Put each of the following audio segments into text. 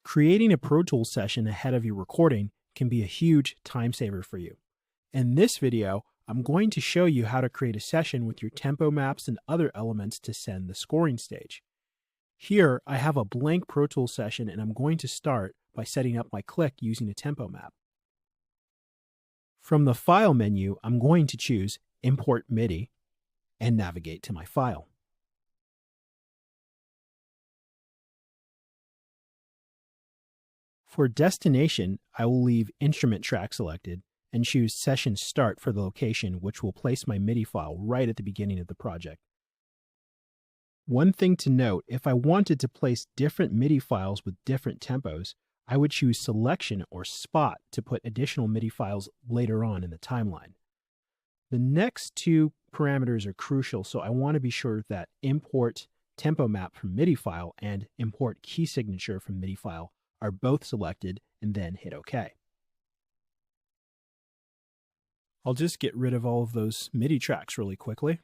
Creating a Pro Tools session ahead of your recording can be a huge time saver for you. In this video, I'm going to show you how to create a session with your tempo maps and other elements to send the scoring stage. Here, I have a blank Pro Tools session and I'm going to start by setting up my click using a tempo map. From the File menu, I'm going to choose Import MIDI and navigate to my file. For destination, I will leave Instrument Track selected and choose Session Start for the location, which will place my MIDI file right at the beginning of the project. One thing to note, if I wanted to place different MIDI files with different tempos, I would choose Selection or Spot to put additional MIDI files later on in the timeline. The next two parameters are crucial, so I want to be sure that Import Tempo Map from MIDI file and Import Key Signature from MIDI file are both selected, and then hit OK. I'll just get rid of all of those MIDI tracks really quickly.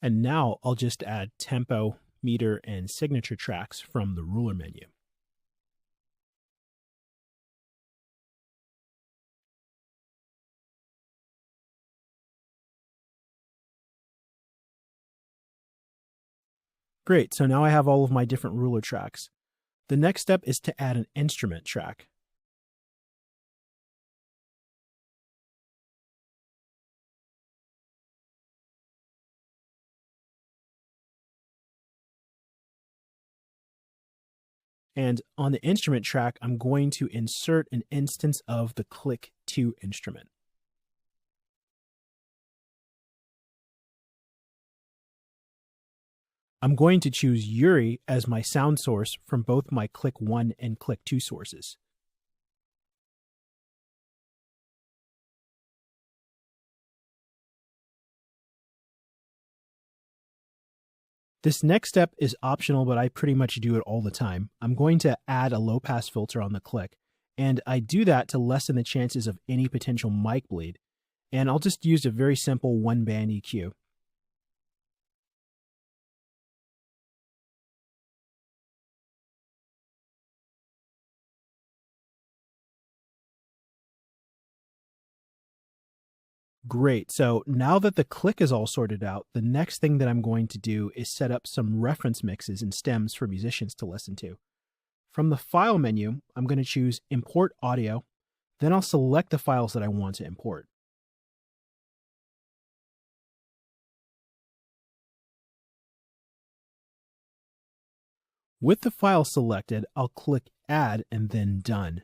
And now I'll just add tempo, meter, and signature tracks from the ruler menu. Great, so now I have all of my different ruler tracks. The next step is to add an instrument track. And on the instrument track, I'm going to insert an instance of the Click 2 instrument. I'm going to choose Yuri as my sound source from both my Click 1 and Click 2 sources. This next step is optional, but I pretty much do it all the time. I'm going to add a low-pass filter on the click, and I do that to lessen the chances of any potential mic bleed. And I'll just use a very simple one-band EQ. Great, so now that the click is all sorted out, the next thing that I'm going to do is set up some reference mixes and stems for musicians to listen to. From the File menu, I'm going to choose Import Audio, then I'll select the files that I want to import. With the file selected, I'll click Add and then Done.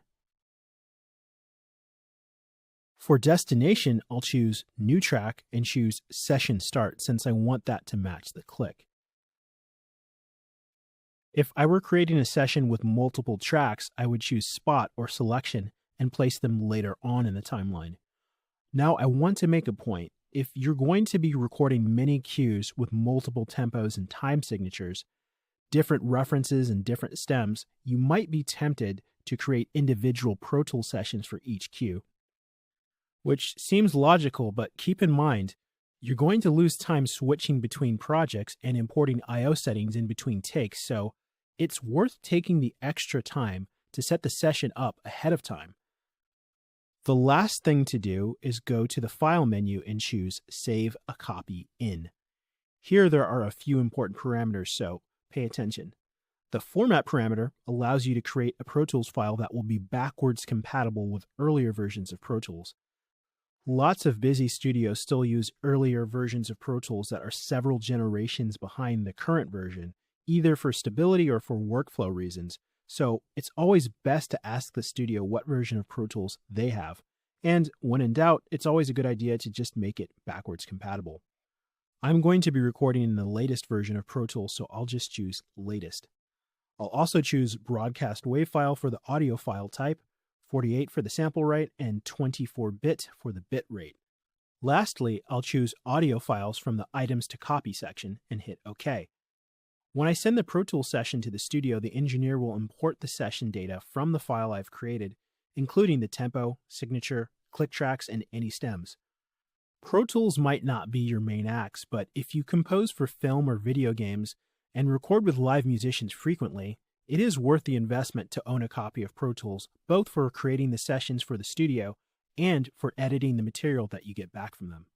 For destination, I'll choose New Track and choose Session Start since I want that to match the click. If I were creating a session with multiple tracks, I would choose Spot or Selection and place them later on in the timeline. Now I want to make a point. If you're going to be recording many cues with multiple tempos and time signatures, different references and different stems, you might be tempted to create individual Pro Tools sessions for each cue. Which seems logical, but keep in mind, you're going to lose time switching between projects and importing I/O settings in between takes, so it's worth taking the extra time to set the session up ahead of time. The last thing to do is go to the File menu and choose Save a Copy In. Here there are a few important parameters, so pay attention. The Format parameter allows you to create a Pro Tools file that will be backwards compatible with earlier versions of Pro Tools. Lots of busy studios still use earlier versions of Pro Tools that are several generations behind the current version, either for stability or for workflow reasons, so it's always best to ask the studio what version of Pro Tools they have. And when in doubt, it's always a good idea to just make it backwards compatible. I'm going to be recording in the latest version of Pro Tools, so I'll just choose Latest. I'll also choose Broadcast WAV file for the audio file type, 48 for the sample rate, and 24-bit for the bit rate. Lastly, I'll choose audio files from the Items to Copy section and hit OK. When I send the Pro Tools session to the studio, the engineer will import the session data from the file I've created, including the tempo, signature, click tracks, and any stems. Pro Tools might not be your main axe, but if you compose for film or video games, and record with live musicians frequently, it is worth the investment to own a copy of Pro Tools, both for creating the sessions for the studio and for editing the material that you get back from them.